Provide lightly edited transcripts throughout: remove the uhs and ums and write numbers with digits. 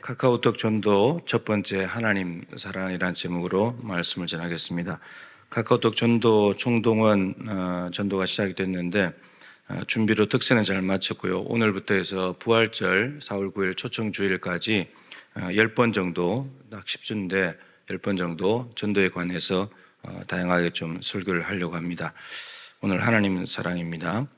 카카오톡 전도 첫 번째 하나님 사랑이란 제목으로 말씀을 전하겠습니다. 카카오톡 전도 총동원 전도가 시작이 됐는데 준비로 특세는 잘 마쳤고요. 오늘부터 해서 부활절 4월 9일 초청주일까지 10번 정도, 딱 10주인데 10번 정도 전도에 관해서 다양하게 좀 설교를 하려고 합니다. 오늘 하나님 사랑입니다.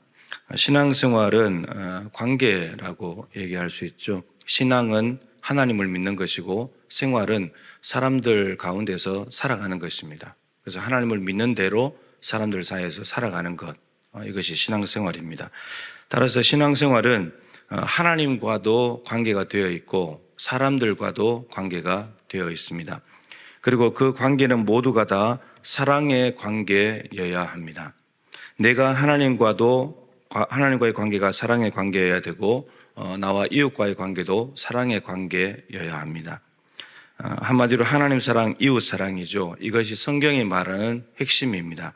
신앙생활은 관계라고 얘기할 수 있죠. 신앙은 하나님을 믿는 것이고 생활은 사람들 가운데서 살아가는 것입니다. 그래서 하나님을 믿는 대로 사람들 사이에서 살아가는 것, 이것이 신앙생활입니다. 따라서 신앙생활은 하나님과도 관계가 되어 있고 사람들과도 관계가 되어 있습니다. 그리고 그 관계는 모두가 다 사랑의 관계여야 합니다. 내가 하나님과의 관계가 사랑의 관계여야 되고 나와 이웃과의 관계도 사랑의 관계여야 합니다. 한마디로 하나님 사랑, 이웃 사랑이죠. 이것이 성경이 말하는 핵심입니다.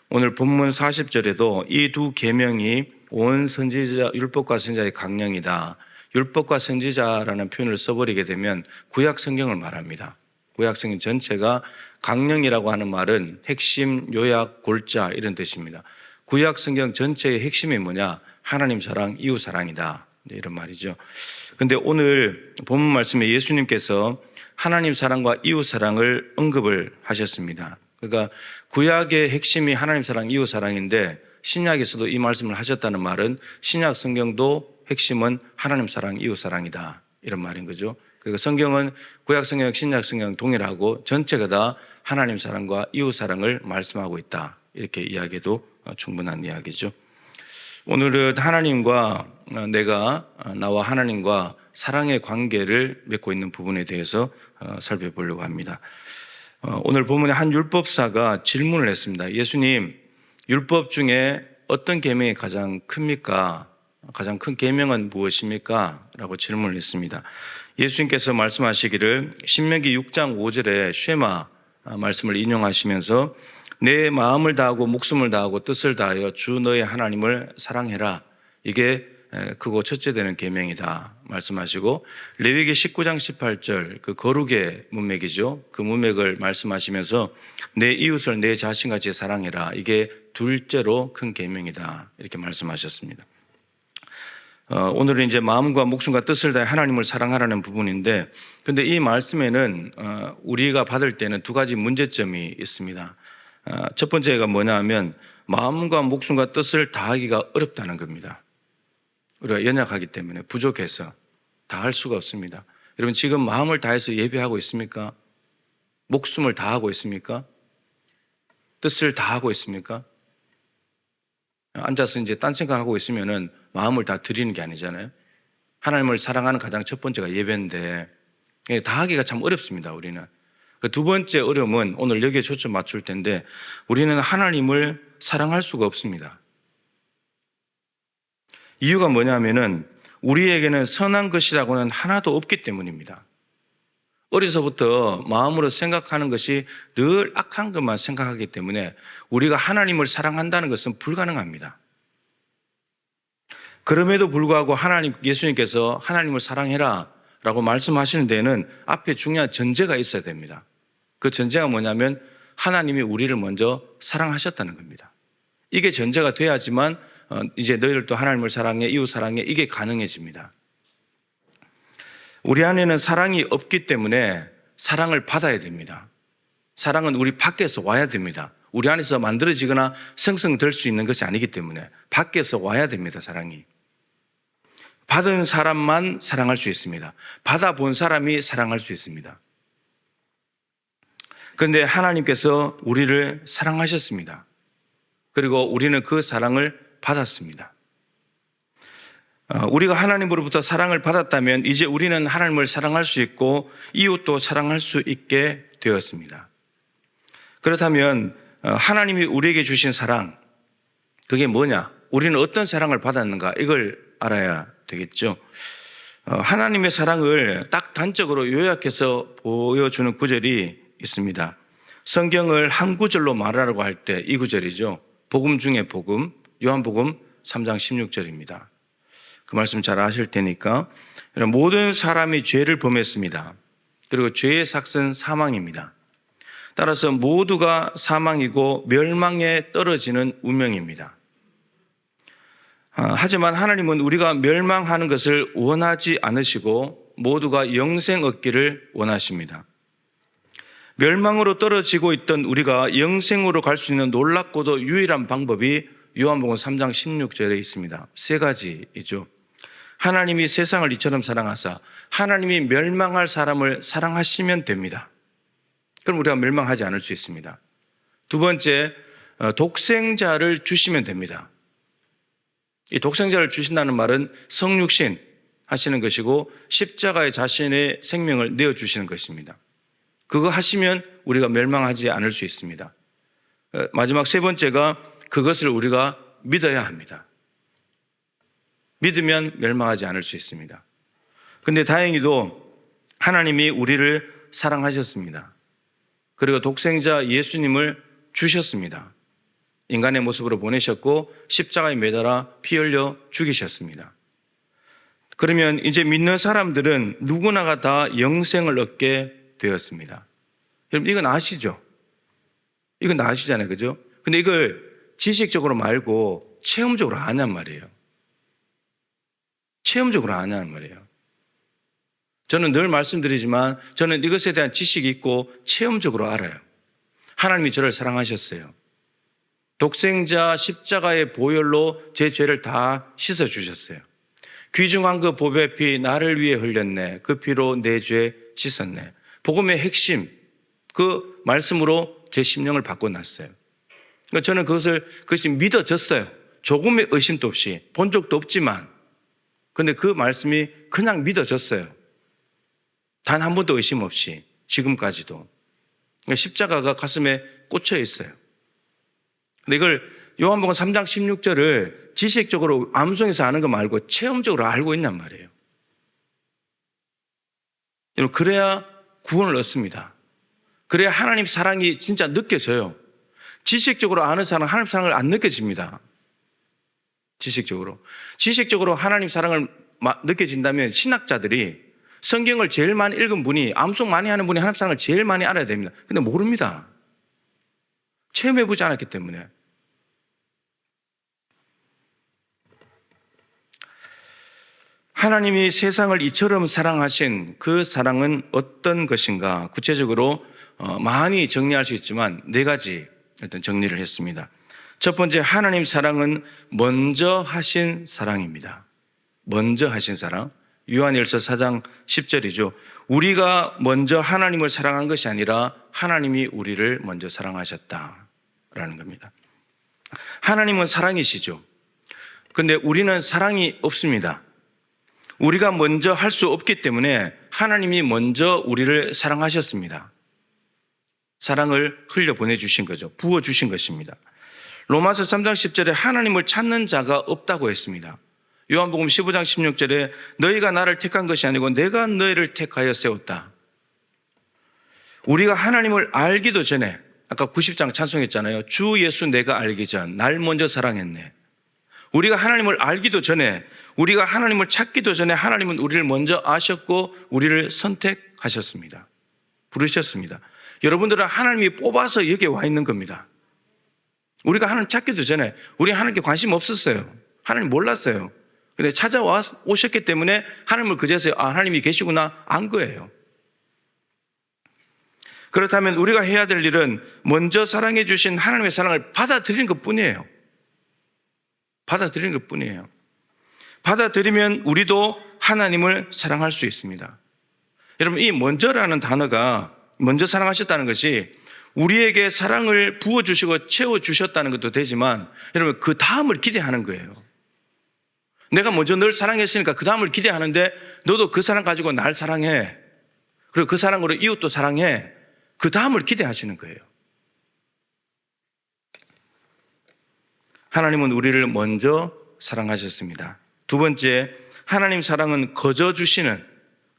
오늘 본문 40절에도 이 두 계명이 온 선지자, 율법과 선지자의 강령이다. 율법과 선지자라는 표현을 써버리게 되면 구약 성경을 말합니다. 구약 성경 전체가 강령이라고 하는 말은 핵심, 요약, 골자 이런 뜻입니다. 구약 성경 전체의 핵심이 뭐냐? 하나님 사랑, 이웃 사랑이다. 이런 말이죠. 근데 오늘 본문 말씀에 예수님께서 하나님 사랑과 이웃 사랑을 언급을 하셨습니다. 그러니까 구약의 핵심이 하나님 사랑, 이웃 사랑인데 신약에서도 이 말씀을 하셨다는 말은 신약 성경도 핵심은 하나님 사랑, 이웃 사랑이다. 이런 말인 거죠. 그러니까 성경은 구약 성경, 신약 성경 동일하고 전체가 다 하나님 사랑과 이웃 사랑을 말씀하고 있다. 이렇게 이야기해도 충분한 이야기죠. 오늘은 나와 하나님과 사랑의 관계를 맺고 있는 부분에 대해서 살펴보려고 합니다. 오늘 본문에 한 율법사가 질문을 했습니다. 예수님, 율법 중에 어떤 계명이 가장 큽니까? 가장 큰 계명은 무엇입니까? 라고 질문을 했습니다. 예수님께서 말씀하시기를 신명기 6장 5절에 쉐마 말씀을 인용하시면서 내 마음을 다하고 목숨을 다하고 뜻을 다하여 주 너의 하나님을 사랑해라. 이게 크고 첫째 되는 계명이다 말씀하시고 레위기 19장 18절 그 거룩의 문맥이죠. 그 문맥을 말씀하시면서 내 이웃을 내 자신같이 사랑해라. 이게 둘째로 큰 계명이다 이렇게 말씀하셨습니다. 오늘은 이제 마음과 목숨과 뜻을 다해 하나님을 사랑하라는 부분인데 근데 이 말씀에는 우리가 받을 때는 두 가지 문제점이 있습니다. 첫 번째가 뭐냐 하면 마음과 목숨과 뜻을 다하기가 어렵다는 겁니다. 우리가 연약하기 때문에 부족해서 다할 수가 없습니다. 여러분 지금 마음을 다해서 예배하고 있습니까? 목숨을 다하고 있습니까? 뜻을 다하고 있습니까? 앉아서 이제 딴 생각하고 있으면은 마음을 다 드리는 게 아니잖아요. 하나님을 사랑하는 가장 첫 번째가 예배인데 다하기가 참 어렵습니다. 우리는. 그 두 번째 어려움은 오늘 여기에 초점 맞출 텐데 우리는 하나님을 사랑할 수가 없습니다. 이유가 뭐냐면은 우리에게는 선한 것이라고는 하나도 없기 때문입니다. 어려서부터 마음으로 생각하는 것이 늘 악한 것만 생각하기 때문에 우리가 하나님을 사랑한다는 것은 불가능합니다. 그럼에도 불구하고 예수님께서 하나님을 사랑해라 라고 말씀하시는 데에는 앞에 중요한 전제가 있어야 됩니다. 그 전제가 뭐냐면 하나님이 우리를 먼저 사랑하셨다는 겁니다. 이게 전제가 돼야지만 이제 너희를 또 하나님을 사랑해, 이웃 사랑해 이게 가능해집니다. 우리 안에는 사랑이 없기 때문에 사랑을 받아야 됩니다. 사랑은 우리 밖에서 와야 됩니다. 우리 안에서 만들어지거나 생성될 수 있는 것이 아니기 때문에 밖에서 와야 됩니다. 사랑이. 받은 사람만 사랑할 수 있습니다. 받아본 사람이 사랑할 수 있습니다. 그런데 하나님께서 우리를 사랑하셨습니다. 그리고 우리는 그 사랑을 받았습니다. 우리가 하나님으로부터 사랑을 받았다면 이제 우리는 하나님을 사랑할 수 있고 이웃도 사랑할 수 있게 되었습니다. 그렇다면 하나님이 우리에게 주신 사랑, 그게 뭐냐? 우리는 어떤 사랑을 받았는가? 이걸 알아야 되겠죠. 하나님의 사랑을 딱 단적으로 요약해서 보여주는 구절이 있습니다. 성경을 한 구절로 말하라고 할 때 이 구절이죠. 복음 중에 복음, 요한복음 3장 16절입니다. 그 말씀 잘 아실 테니까. 모든 사람이 죄를 범했습니다. 그리고 죄의 삭은 사망입니다. 따라서 모두가 사망이고 멸망에 떨어지는 운명입니다. 하지만 하나님은 우리가 멸망하는 것을 원하지 않으시고 모두가 영생 얻기를 원하십니다. 멸망으로 떨어지고 있던 우리가 영생으로 갈 수 있는 놀랍고도 유일한 방법이 요한복음 3장 16절에 있습니다. 세 가지이죠. 하나님이 세상을 이처럼 사랑하사 하나님이 멸망할 사람을 사랑하시면 됩니다. 그럼 우리가 멸망하지 않을 수 있습니다. 두 번째, 독생자를 주시면 됩니다. 이 독생자를 주신다는 말은 성육신 하시는 것이고 십자가에 자신의 생명을 내어주시는 것입니다. 그거 하시면 우리가 멸망하지 않을 수 있습니다. 마지막 세 번째가 그것을 우리가 믿어야 합니다. 믿으면 멸망하지 않을 수 있습니다. 그런데 다행히도 하나님이 우리를 사랑하셨습니다. 그리고 독생자 예수님을 주셨습니다. 인간의 모습으로 보내셨고 십자가에 매달아 피 흘려 죽이셨습니다. 그러면 이제 믿는 사람들은 누구나가 다 영생을 얻게 되었습니다. 여러분 이건 아시죠? 이건 아시잖아요. 그죠? 근데 이걸 지식적으로 말고 체험적으로 아냔 말이에요. 체험적으로 아냐는 말이에요. 저는 늘 말씀드리지만 저는 이것에 대한 지식이 있고 체험적으로 알아요. 하나님이 저를 사랑하셨어요. 독생자 십자가의 보혈로 제 죄를 다 씻어주셨어요. 귀중한 그 보배 피 나를 위해 흘렸네. 그 피로 내 죄 씻었네. 복음의 핵심, 그 말씀으로 제 심령을 바꿔놨어요. 그러니까 저는 그것이 믿어졌어요. 조금의 의심도 없이, 본 적도 없지만, 근데 그 말씀이 그냥 믿어졌어요. 단 한 번도 의심 없이, 지금까지도. 그러니까 십자가가 가슴에 꽂혀 있어요. 근데 이걸 요한복음 3장 16절을 지식적으로 암송해서 아는 거 말고 체험적으로 알고 있냔 말이에요. 여러분, 그래야 구원을 얻습니다. 그래야 하나님 사랑이 진짜 느껴져요. 지식적으로 아는 사람은 하나님 사랑을 안 느껴집니다. 지식적으로 하나님 사랑을 느껴진다면 신학자들이 성경을 제일 많이 읽은 분이, 암송 많이 하는 분이 하나님 사랑을 제일 많이 알아야 됩니다. 근데 모릅니다. 체험해보지 않았기 때문에. 하나님이 세상을 이처럼 사랑하신 그 사랑은 어떤 것인가? 구체적으로 많이 정리할 수 있지만 네 가지 일단 정리를 했습니다. 첫 번째, 하나님 사랑은 먼저 하신 사랑입니다. 먼저 하신 사랑. 요한일서 4장 10절이죠. 우리가 먼저 하나님을 사랑한 것이 아니라 하나님이 우리를 먼저 사랑하셨다라는 겁니다. 하나님은 사랑이시죠. 그런데 우리는 사랑이 없습니다. 우리가 먼저 할 수 없기 때문에 하나님이 먼저 우리를 사랑하셨습니다. 사랑을 흘려 보내주신 거죠. 부어주신 것입니다. 로마서 3장 10절에 하나님을 찾는 자가 없다고 했습니다. 요한복음 15장 16절에 너희가 나를 택한 것이 아니고 내가 너희를 택하여 세웠다. 우리가 하나님을 알기도 전에, 아까 90장 찬송했잖아요. 주 예수 내가 알기 전 날 먼저 사랑했네. 우리가 하나님을 알기도 전에, 우리가 하나님을 찾기도 전에 하나님은 우리를 먼저 아셨고 우리를 선택하셨습니다. 부르셨습니다. 여러분들은 하나님이 뽑아서 여기에 와 있는 겁니다. 우리가 하나님 찾기도 전에 우리 하나님께 관심 없었어요. 하나님 몰랐어요. 근데 찾아와 오셨기 때문에 하나님을 그제서야 하나님이 계시구나 안 거예요. 그렇다면 우리가 해야 될 일은 먼저 사랑해 주신 하나님의 사랑을 받아들이는 것뿐이에요. 받아들이는 것뿐이에요. 받아들이면 우리도 하나님을 사랑할 수 있습니다. 여러분, 이 먼저라는 단어가, 먼저 사랑하셨다는 것이 우리에게 사랑을 부어주시고 채워주셨다는 것도 되지만, 여러분, 그 다음을 기대하는 거예요. 내가 먼저 널 사랑했으니까 그 다음을 기대하는데 너도 그 사랑 가지고 날 사랑해. 그리고 그 사랑으로 이웃도 사랑해. 그 다음을 기대하시는 거예요. 하나님은 우리를 먼저 사랑하셨습니다. 두 번째, 하나님 사랑은 거저 주시는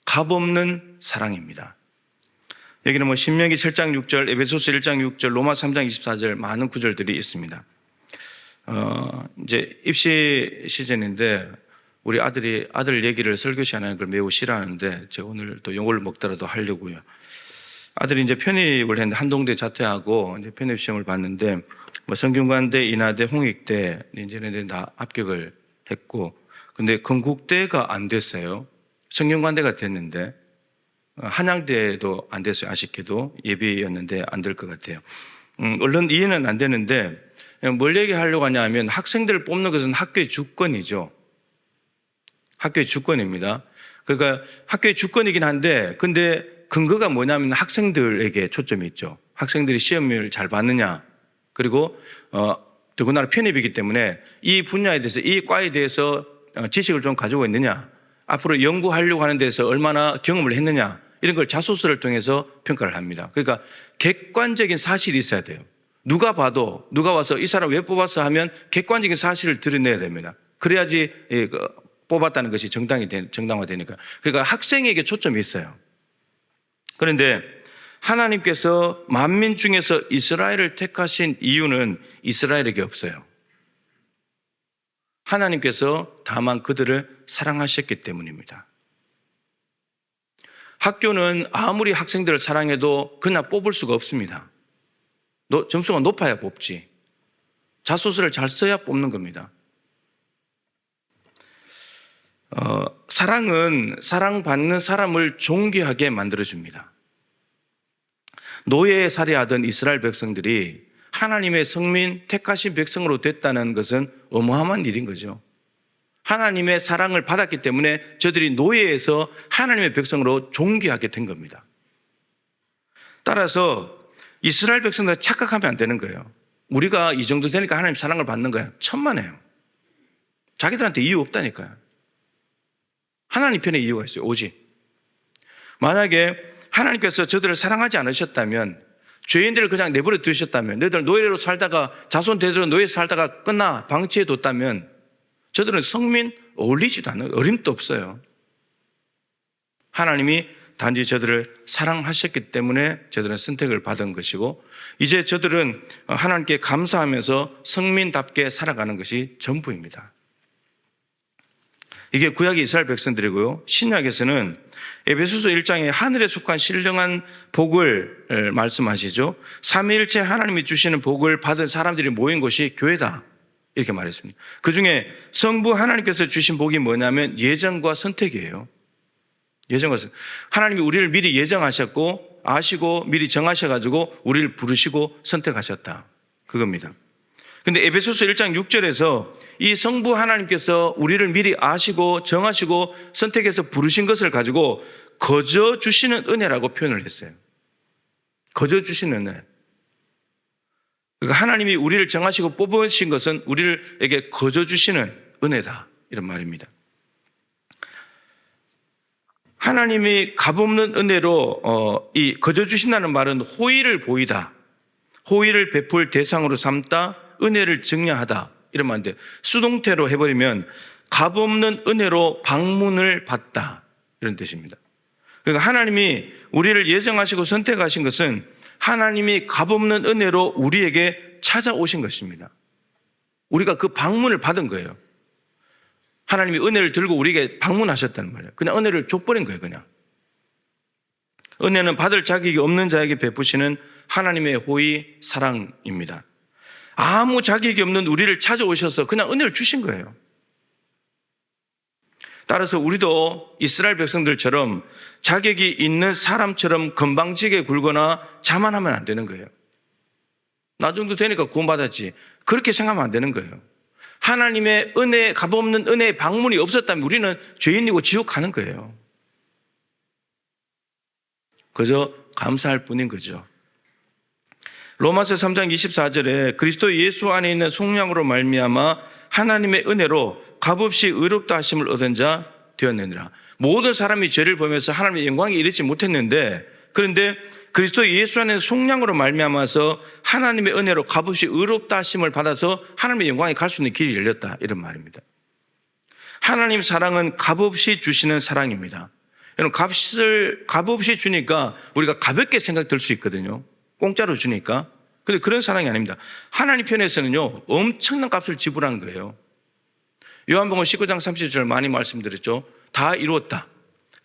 값없는 사랑입니다. 여기는 신명기 7장 6절, 에베소서 1장 6절, 로마 3장 24절 많은 구절들이 있습니다. 이제 입시 시즌인데 우리 아들이 아들 얘기를 설교 시간에 하는 걸 매우 싫어하는데 제가 오늘 또 욕을 먹더라도 하려고요. 아들이 이제 편입을 했는데 한동대 자퇴하고 이제 편입 시험을 봤는데 뭐 성균관대, 인하대, 홍익대 이제는 다 합격을 했고, 근데 건국대가 안 됐어요. 성균관대가 됐는데 한양대도 안 됐어요. 아쉽게도 예비였는데 안 될 것 같아요. 얼른 이해는 안 되는데 뭘 얘기하려고 하냐면 학생들을 뽑는 것은 학교의 주권이죠. 학교의 주권입니다. 그러니까 학교의 주권이긴 한데 근데 근거가 뭐냐면 학생들에게 초점이 있죠. 학생들이 시험을 잘 봤느냐, 그리고 더군다나 편입이기 때문에 이 분야에 대해서, 이 과에 대해서 지식을 좀 가지고 있느냐, 앞으로 연구하려고 하는 데서 얼마나 경험을 했느냐, 이런 걸 자소서를 통해서 평가를 합니다. 그러니까 객관적인 사실이 있어야 돼요. 누가 봐도, 누가 와서 이 사람 왜 뽑았어 하면 객관적인 사실을 드러내야 됩니다. 그래야지 뽑았다는 것이 정당화되니까. 그러니까 학생에게 초점이 있어요. 그런데 하나님께서 만민 중에서 이스라엘을 택하신 이유는 이스라엘에게 없어요. 하나님께서 다만 그들을 사랑하셨기 때문입니다. 학교는 아무리 학생들을 사랑해도 그냥 뽑을 수가 없습니다. 점수가 높아야 뽑지. 자소서를 잘 써야 뽑는 겁니다. 사랑은 사랑받는 사람을 존귀하게 만들어줍니다. 노예에 살해하던 이스라엘 백성들이 하나님의 성민, 택하신 백성으로 됐다는 것은 어마어마한 일인 거죠. 하나님의 사랑을 받았기 때문에 저들이 노예에서 하나님의 백성으로 존귀하게 된 겁니다. 따라서 이스라엘 백성들은 착각하면 안 되는 거예요. 우리가 이 정도 되니까 하나님 사랑을 받는 거야. 천만에요. 자기들한테 이유 없다니까요. 하나님 편에 이유가 있어요. 오직 만약에 하나님께서 저들을 사랑하지 않으셨다면, 죄인들을 그냥 내버려 두셨다면, 너희들 노예로 살다가 자손 대대로 노예 살다가 끝나 방치해 뒀다면 저들은 성민 어울리지도 않아요. 어림도 없어요. 하나님이 단지 저들을 사랑하셨기 때문에 저들은 선택을 받은 것이고, 이제 저들은 하나님께 감사하면서 성민답게 살아가는 것이 전부입니다. 이게 구약의 이스라엘 백성들이고요. 신약에서는 에베소서 1장에 하늘에 속한 신령한 복을 말씀하시죠. 삼위일체 하나님이 주시는 복을 받은 사람들이 모인 곳이 교회다, 이렇게 말했습니다. 그중에 성부 하나님께서 주신 복이 뭐냐면 예정과 선택이에요. 예정과 선택. 하나님이 우리를 미리 예정하셨고 아시고 미리 정하셔가지고 우리를 부르시고 선택하셨다, 그겁니다. 근데 에베소서 1장 6절에서 이 성부 하나님께서 우리를 미리 아시고 정하시고 선택해서 부르신 것을 가지고 거저 주시는 은혜라고 표현을 했어요. 거저 주시는 은혜. 그러니까 하나님이 우리를 정하시고 뽑으신 것은 우리에게 거저 주시는 은혜다, 이런 말입니다. 하나님이 값없는 은혜로 이 거저 주신다는 말은 호의를 보이다, 호의를 베풀 대상으로 삼다, 은혜를 증량하다, 이런 말인데 수동태로 해버리면 값없는 은혜로 방문을 받다, 이런 뜻입니다. 그러니까 하나님이 우리를 예정하시고 선택하신 것은 하나님이 값없는 은혜로 우리에게 찾아오신 것입니다. 우리가 그 방문을 받은 거예요. 하나님이 은혜를 들고 우리에게 방문하셨다는 말이에요. 그냥 은혜를 줘버린 거예요. 그냥 은혜는 받을 자격이 없는 자에게 베푸시는 하나님의 호의, 사랑입니다. 아무 자격이 없는 우리를 찾아오셔서 그냥 은혜를 주신 거예요. 따라서 우리도 이스라엘 백성들처럼 자격이 있는 사람처럼 건방지게 굴거나 자만하면 안 되는 거예요. 나 정도 되니까 구원받았지, 그렇게 생각하면 안 되는 거예요. 하나님의 은혜, 값없는 은혜의 방문이 없었다면 우리는 죄인이고 지옥 가는 거예요. 그저 감사할 뿐인 거죠. 로마서 3장 24절에 그리스도 예수 안에 있는 속량으로 말미암아 하나님의 은혜로 값없이 의롭다 하심을 얻은 자 되었느니라. 모든 사람이 죄를 보면서 하나님의 영광에 이르지 못했는데, 그런데 그리스도 예수 안에 속량으로 말미암아서 하나님의 은혜로 값없이 의롭다 하심을 받아서 하나님의 영광에 갈 수 있는 길이 열렸다, 이런 말입니다. 하나님 사랑은 값없이 주시는 사랑입니다. 여러분, 값을 값없이 주니까 우리가 가볍게 생각될 수 있거든요. 공짜로 주니까. 근데 그런 사랑이 아닙니다. 하나님 편에서는요, 엄청난 값을 지불한 거예요. 요한복음 19장 30절 많이 말씀드렸죠. 다 이루었다.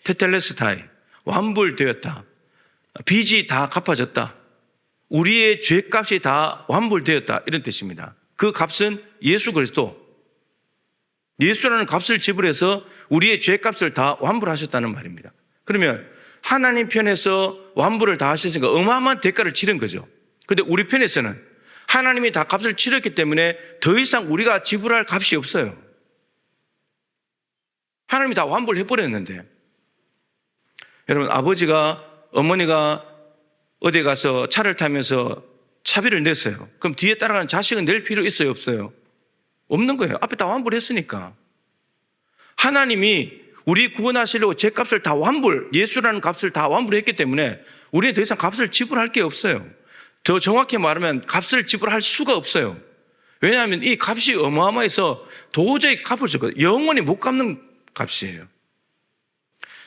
테텔레스타이, 완불되었다. 빚이 다 갚아졌다. 우리의 죄값이 다 완불되었다. 이런 뜻입니다. 그 값은 예수 그리스도, 예수라는 값을 지불해서 우리의 죄값을 다 완불하셨다는 말입니다. 그러면 하나님 편에서 완불을 다 하셨으니까 어마어마한 대가를 치른 거죠. 그런데 우리 편에서는 하나님이 다 값을 치렀기 때문에 더 이상 우리가 지불할 값이 없어요. 하나님이 다 완불을 해버렸는데, 여러분, 아버지가, 어머니가 어디 가서 차를 타면서 차비를 냈어요. 그럼 뒤에 따라가는 자식은 낼 필요 있어요, 없어요? 없는 거예요. 앞에 다 완불했으니까. 하나님이 우리 구원하시려고 죄값을 다 완불, 예수라는 값을 다 완불했기 때문에 우리는 더 이상 값을 지불할 게 없어요. 더 정확히 말하면 값을 지불할 수가 없어요. 왜냐하면 이 값이 어마어마해서 도저히 갚을 수 없거든요. 영원히 못 갚는 값이에요.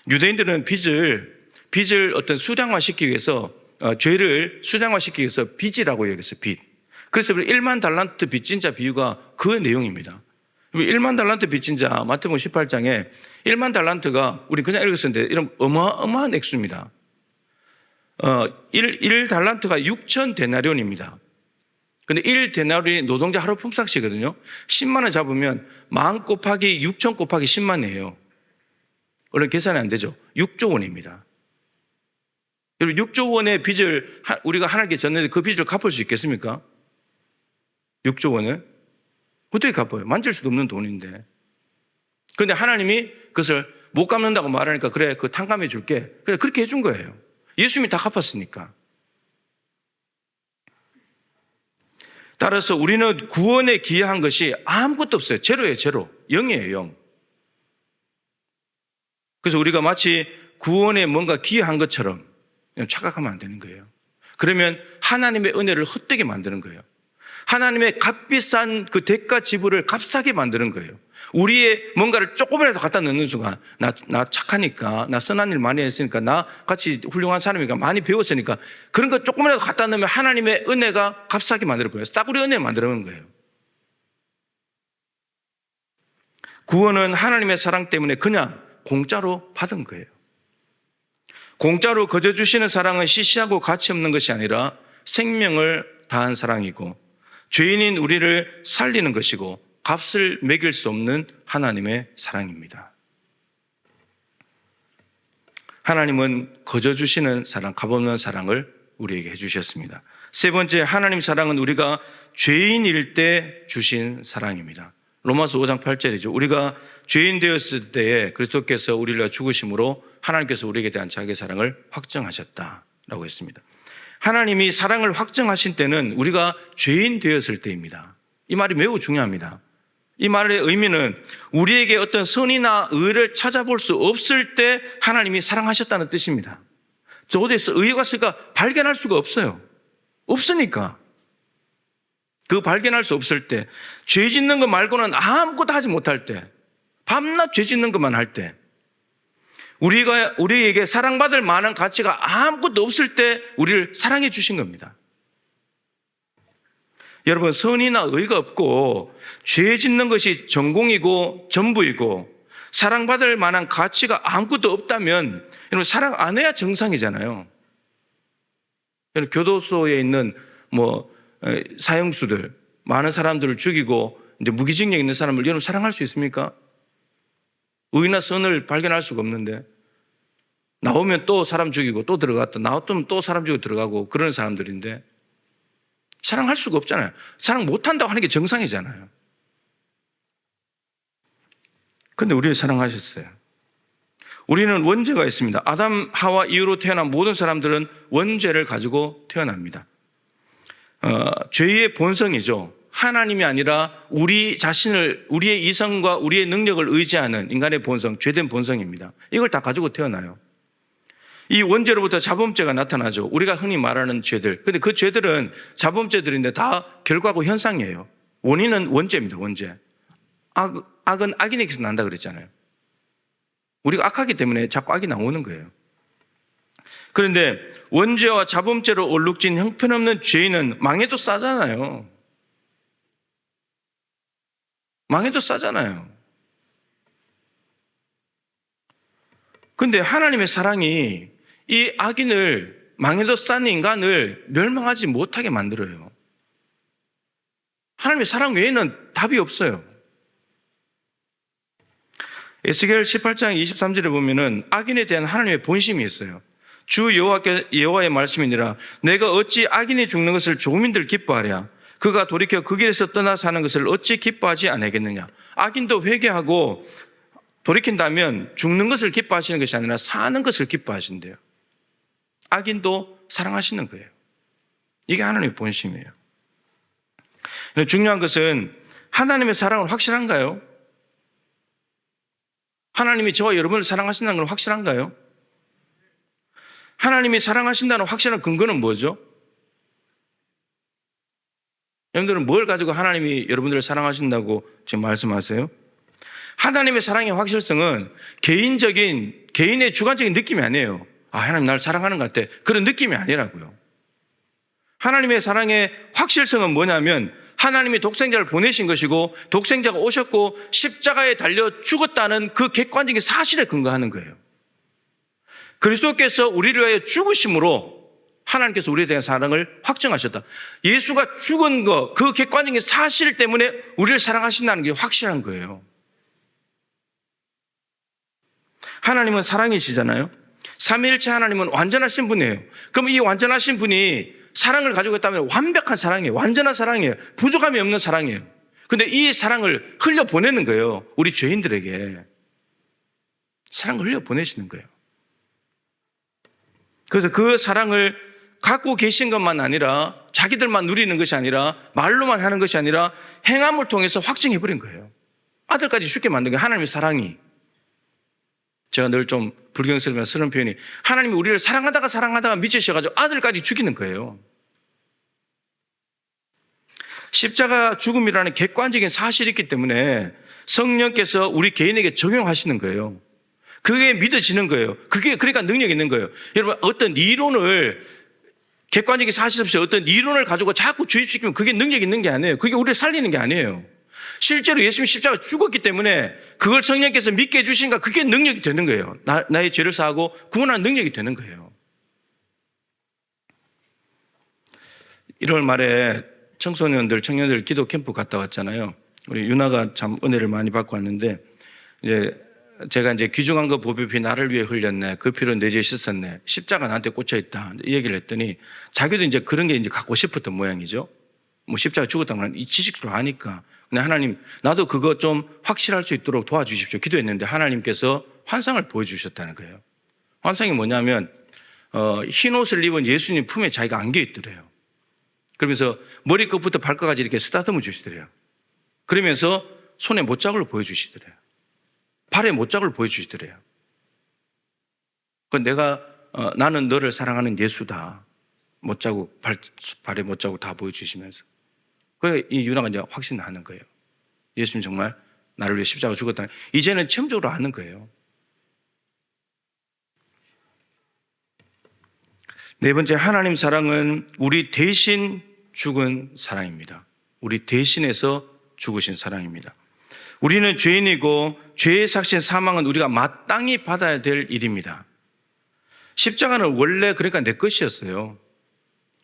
유대인들은 빚을 어떤 수량화시키기 위해서, 죄를 수량화시키기 위해서 빚이라고 여겼어요. 빚. 그래서 1만 달란트 빚진 자 비유가 그 내용입니다. 1만 달란트 빚진 자, 마태복음 18장에 1만 달란트가 우리 그냥 읽었었는데 이런 어마어마한 액수입니다. 1달란트가 6천 데나리온입니다. 근데 1데나리온이 노동자 하루 품삯이거든요. 10만 원 잡으면 10,000 곱하기 6천 곱하기 10만이에요. 원래 계산이 안 되죠. 6조 원입니다. 여러분, 6조 원의 빚을 우리가 하나님께 졌는데 그 빚을 갚을 수 있겠습니까? 6조 원을? 어떻게 갚아요? 만질 수도 없는 돈인데. 그런데 하나님이 그것을 못 갚는다고 말하니까 그래, 그 탕감해 줄게. 그래, 그렇게 해준 거예요. 예수님이 다 갚았으니까. 따라서 우리는 구원에 기여한 것이 아무것도 없어요. 제로예요, 제로. 0이에요, 0. 그래서 우리가 마치 구원에 뭔가 기여한 것처럼 그냥 착각하면 안 되는 거예요. 그러면 하나님의 은혜를 헛되게 만드는 거예요. 하나님의 값비싼 그 대가 지불을 값싸게 만드는 거예요. 우리의 뭔가를 조금이라도 갖다 넣는 순간, 나 착하니까, 나 선한 일 많이 했으니까, 나 같이 훌륭한 사람이니까, 많이 배웠으니까, 그런 거 조금이라도 갖다 넣으면 하나님의 은혜가 값싸게 만들어버려요. 싸구려 은혜 만들어놓은 거예요. 구원은 하나님의 사랑 때문에 그냥 공짜로 받은 거예요. 공짜로 거저 주시는 사랑은 시시하고 가치 없는 것이 아니라 생명을 다한 사랑이고 죄인인 우리를 살리는 것이고 값을 매길 수 없는 하나님의 사랑입니다. 하나님은 거저 주시는 사랑, 값없는 사랑을 우리에게 해주셨습니다. 세 번째, 하나님 사랑은 우리가 죄인일 때 주신 사랑입니다. 로마서 5장 8절이죠. 우리가 죄인 되었을 때에 그리스도께서 우리를 위하여 죽으심으로 하나님께서 우리에게 대한 자기의 사랑을 확정하셨다라고 했습니다. 하나님이 사랑을 확정하신 때는 우리가 죄인 되었을 때입니다. 이 말이 매우 중요합니다. 이 말의 의미는 우리에게 어떤 선이나 의를 찾아볼 수 없을 때 하나님이 사랑하셨다는 뜻입니다. 저 어디서 의가 있으니까 발견할 수가 없어요. 없으니까. 그 발견할 수 없을 때, 죄 짓는 것 말고는 아무것도 하지 못할 때, 밤낮 죄 짓는 것만 할 때, 우리에게 사랑받을 만한 가치가 아무것도 없을 때 우리를 사랑해 주신 겁니다. 여러분, 선이나 의가 없고 죄 짓는 것이 전공이고 전부이고 사랑받을 만한 가치가 아무것도 없다면 여러분, 사랑 안 해야 정상이잖아요. 여러분, 교도소에 있는 사형수들, 많은 사람들을 죽이고 이제 무기징역 있는 사람을 여러분 사랑할 수 있습니까? 의나 선을 발견할 수가 없는데 나오면 또 사람 죽이고 또 들어갔다 나왔으면 또 사람 죽이고 들어가고 그런 사람들인데 사랑할 수가 없잖아요. 사랑 못한다고 하는 게 정상이잖아요. 그런데 우리를 사랑하셨어요. 우리는 원죄가 있습니다. 아담, 하와 이후로 태어난 모든 사람들은 원죄를 가지고 태어납니다. 죄의 본성이죠. 하나님이 아니라 우리 자신을, 우리의 이성과 우리의 능력을 의지하는 인간의 본성, 죄된 본성입니다. 이걸 다 가지고 태어나요. 이 원죄로부터 자범죄가 나타나죠. 우리가 흔히 말하는 죄들. 근데 그 죄들은 자범죄들인데 다 결과고 현상이에요. 원인은 원죄입니다, 원죄. 악은 악인에게서 난다 그랬잖아요. 우리가 악하기 때문에 자꾸 악이 나오는 거예요. 그런데 원죄와 자범죄로 얼룩진 형편없는 죄인은 망해도 싸잖아요. 망해도 싸잖아요. 근데 하나님의 사랑이 이 악인을, 망해도 싼 인간을 멸망하지 못하게 만들어요. 하나님의 사랑 외에는 답이 없어요. 에스겔 18장 23절에 보면은 악인에 대한 하나님의 본심이 있어요. 주 여호와의 말씀이니라. 내가 어찌 악인이 죽는 것을 조민들 기뻐하랴. 그가 돌이켜 그 길에서 떠나 사는 것을 어찌 기뻐하지 않겠느냐. 악인도 회개하고 돌이킨다면 죽는 것을 기뻐하시는 것이 아니라 사는 것을 기뻐하신대요. 악인도 사랑하시는 거예요. 이게 하나님의 본심이에요. 중요한 것은 하나님의 사랑은 확실한가요? 하나님이 저와 여러분을 사랑하신다는 건 확실한가요? 하나님이 사랑하신다는 확실한 근거는 뭐죠? 여러분들은 뭘 가지고 하나님이 여러분들을 사랑하신다고 지금 말씀하세요? 하나님의 사랑의 확실성은 개인의 주관적인 느낌이 아니에요. 하나님 나를 사랑하는 것 같아. 그런 느낌이 아니라고요. 하나님의 사랑의 확실성은 뭐냐면 하나님이 독생자를 보내신 것이고 독생자가 오셨고 십자가에 달려 죽었다는 그 객관적인 사실에 근거하는 거예요. 그리스도께서 우리를 위하여 죽으심으로 하나님께서 우리에 대한 사랑을 확정하셨다. 예수가 죽은 것, 그 객관적인 사실 때문에 우리를 사랑하신다는 게 확실한 거예요. 하나님은 사랑이시잖아요. 삼위일체 하나님은 완전하신 분이에요. 그럼 이 완전하신 분이 사랑을 가지고 있다면 완벽한 사랑이에요. 완전한 사랑이에요. 부족함이 없는 사랑이에요. 근데 이 사랑을 흘려보내는 거예요. 우리 죄인들에게. 사랑을 흘려보내시는 거예요. 그래서 그 사랑을 갖고 계신 것만 아니라 자기들만 누리는 것이 아니라 말로만 하는 것이 아니라 행함을 통해서 확증해버린 거예요. 아들까지 죽게 만든 게 하나님의 사랑이. 제가 늘 좀 불경스러운 표현이 하나님이 우리를 사랑하다가 미치셔가지고 아들까지 죽이는 거예요. 십자가 죽음이라는 객관적인 사실이 있기 때문에 성령께서 우리 개인에게 적용하시는 거예요. 그게 믿어지는 거예요. 그게 그러니까 능력이 있는 거예요. 여러분 어떤 이론을 객관적인 사실 없이 어떤 이론을 가지고 자꾸 주입시키면 그게 능력이 있는 게 아니에요. 그게 우리를 살리는 게 아니에요. 실제로 예수님 십자가 죽었기 때문에 그걸 성령께서 믿게 해주시니까 그게 능력이 되는 거예요. 나의 죄를 사하고 구원하는 능력이 되는 거예요. 1월 말에 청년들 기도 캠프 갔다 왔잖아요. 우리 유나가 참 은혜를 많이 받고 왔는데 제가 귀중한 거 보배피 나를 위해 흘렸네. 그 피로 내 죄 씻었네. 십자가 나한테 꽂혀 있다. 이 얘기를 했더니 자기도 그런 게 갖고 싶었던 모양이죠. 십자가 죽었다는 건 이 지식으로 아니까. 근데 하나님, 나도 그거 좀 확실할 수 있도록 도와주십시오. 기도했는데 하나님께서 환상을 보여주셨다는 거예요. 환상이 뭐냐면, 흰 옷을 입은 예수님 품에 자기가 안겨 있더래요. 그러면서 머리끝부터 발끝까지 이렇게 쓰다듬어 주시더래요. 그러면서 손에 못자국을 보여주시더래요. 발에 못자국을 보여주시더래요. 나는 너를 사랑하는 예수다. 못자국, 발에 못자국 다 보여주시면서. 그래, 이 유나가 이제 확신하는 거예요. 예수님 정말 나를 위해 십자가 죽었다. 이제는 체험적으로 아는 거예요. 네 번째, 하나님 사랑은 우리 대신 죽은 사랑입니다. 우리 대신해서 죽으신 사랑입니다. 우리는 죄인이고 죄의 삭신 사망은 우리가 마땅히 받아야 될 일입니다. 십자가는 원래 그러니까 내 것이었어요.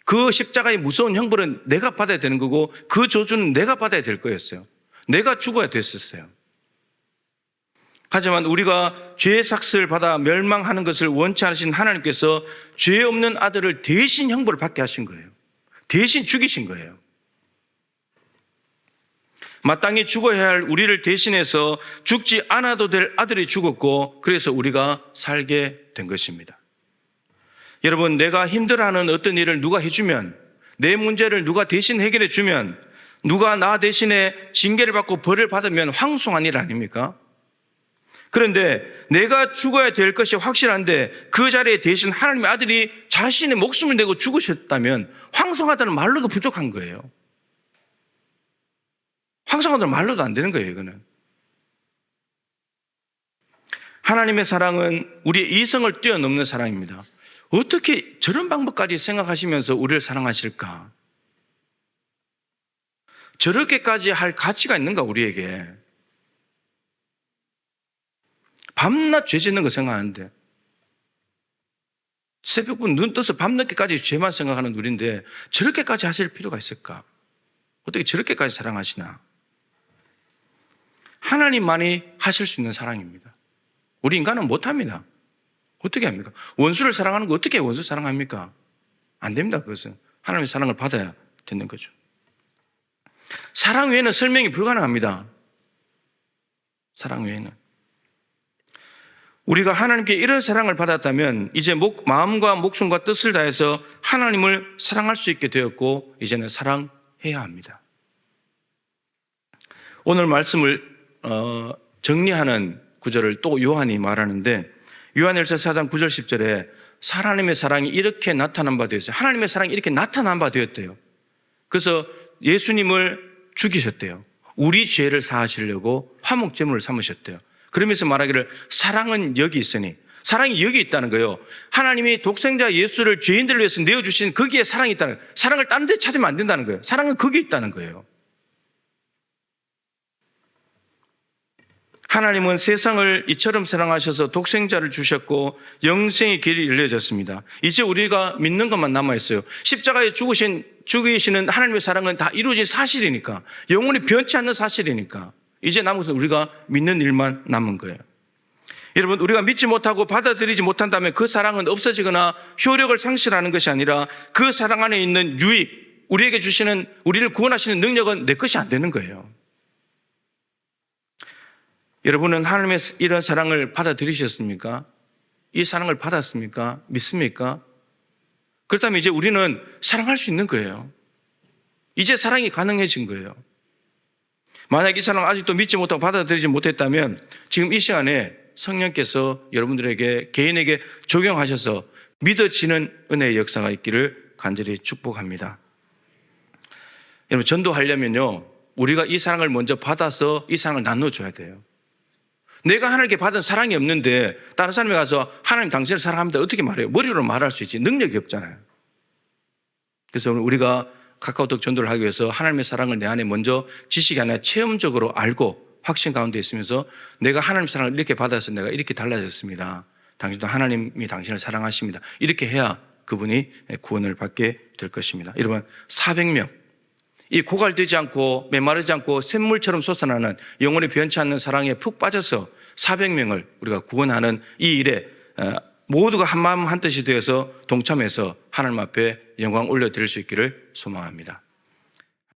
그 십자가의 무서운 형벌은 내가 받아야 되는 거고 그 저주는 내가 받아야 될 거였어요. 내가 죽어야 됐었어요. 하지만 우리가 죄의 삭슬을 받아 멸망하는 것을 원치 않으신 하나님께서 죄 없는 아들을 대신 형벌을 받게 하신 거예요. 대신 죽이신 거예요. 마땅히 죽어야 할 우리를 대신해서 죽지 않아도 될 아들이 죽었고 그래서 우리가 살게 된 것입니다. 여러분, 내가 힘들어하는 어떤 일을 누가 해주면, 내 문제를 누가 대신 해결해 주면, 누가 나 대신에 징계를 받고 벌을 받으면 황송한 일 아닙니까? 그런데 내가 죽어야 될 것이 확실한데 그 자리에 대신 하나님의 아들이 자신의 목숨을 내고 죽으셨다면 황송하다는 말로도 부족한 거예요. 황송하다는 말로도 안 되는 거예요, 이거는. 하나님의 사랑은 우리의 이성을 뛰어넘는 사랑입니다. 어떻게 저런 방법까지 생각하시면서 우리를 사랑하실까? 저렇게까지 할 가치가 있는가, 우리에게? 밤낮 죄 짓는 거 생각하는데 새벽부터 눈 떠서 밤늦게까지 죄만 생각하는 우리인데 저렇게까지 하실 필요가 있을까? 어떻게 저렇게까지 사랑하시나? 하나님만이 하실 수 있는 사랑입니다. 우리 인간은 못합니다. 어떻게 합니까? 원수를 사랑하는 거 어떻게 원수 사랑합니까? 안 됩니다. 그것은 하나님의 사랑을 받아야 되는 거죠. 사랑 외에는 설명이 불가능합니다. 사랑 외에는. 우리가 하나님께 이런 사랑을 받았다면 이제 마음과 목숨과 뜻을 다해서 하나님을 사랑할 수 있게 되었고 이제는 사랑해야 합니다. 오늘 말씀을 정리하는 구절을 또 요한이 말하는데 요한일서 4장 9절 10절에 하나님의 사랑이 이렇게 나타난 바 되었어요. 하나님의 사랑이 이렇게 나타난 바 되었대요. 그래서 예수님을 죽이셨대요. 우리 죄를 사하시려고 화목제물을 삼으셨대요. 그러면서 말하기를 사랑은 여기 있으니, 사랑이 여기 있다는 거예요. 하나님이 독생자 예수를 죄인들을 위해서 내어주신 거기에 사랑이 있다는 거예요. 사랑을 다른 데 찾으면 안 된다는 거예요. 사랑은 거기에 있다는 거예요. 하나님은 세상을 이처럼 사랑하셔서 독생자를 주셨고 영생의 길이 열려졌습니다. 이제 우리가 믿는 것만 남아있어요. 십자가에 죽으시는 하나님의 사랑은 다 이루어진 사실이니까, 영원히 변치 않는 사실이니까 이제 남은 것은 우리가 믿는 일만 남은 거예요. 여러분, 우리가 믿지 못하고 받아들이지 못한다면 그 사랑은 없어지거나 효력을 상실하는 것이 아니라 그 사랑 안에 있는 유익, 우리에게 주시는, 우리를 구원하시는 능력은 내 것이 안 되는 거예요. 여러분은 하나님의 이런 사랑을 받아들이셨습니까? 이 사랑을 받았습니까? 믿습니까? 그렇다면 이제 우리는 사랑할 수 있는 거예요. 이제 사랑이 가능해진 거예요. 만약 이 사랑을 아직도 믿지 못하고 받아들이지 못했다면 지금 이 시간에 성령께서 여러분들에게 개인에게 적용하셔서 믿어지는 은혜의 역사가 있기를 간절히 축복합니다. 여러분, 전도하려면요, 우리가 이 사랑을 먼저 받아서 이 사랑을 나눠줘야 돼요. 내가 하나님께 받은 사랑이 없는데 다른 사람이 가서 하나님 당신을 사랑합니다 어떻게 말해요? 머리로 말할 수 있지 능력이 없잖아요. 그래서 우리가 카카오톡 전도를 하기 위해서 하나님의 사랑을 내 안에 먼저 지식이 아니라 체험적으로 알고 확신 가운데 있으면서 내가 하나님의 사랑을 이렇게 받아서 내가 이렇게 달라졌습니다. 당신도 하나님이 당신을 사랑하십니다. 이렇게 해야 그분이 구원을 받게 될 것입니다. 여러분, 400명, 이 고갈되지 않고 메마르지 않고 샘물처럼 솟아나는 영원히 변치 않는 사랑에 푹 빠져서 400명을 우리가 구원하는 이 일에 모두가 한 마음 한 뜻이 되어서 동참해서 하나님 앞에 영광 올려드릴 수 있기를 소망합니다.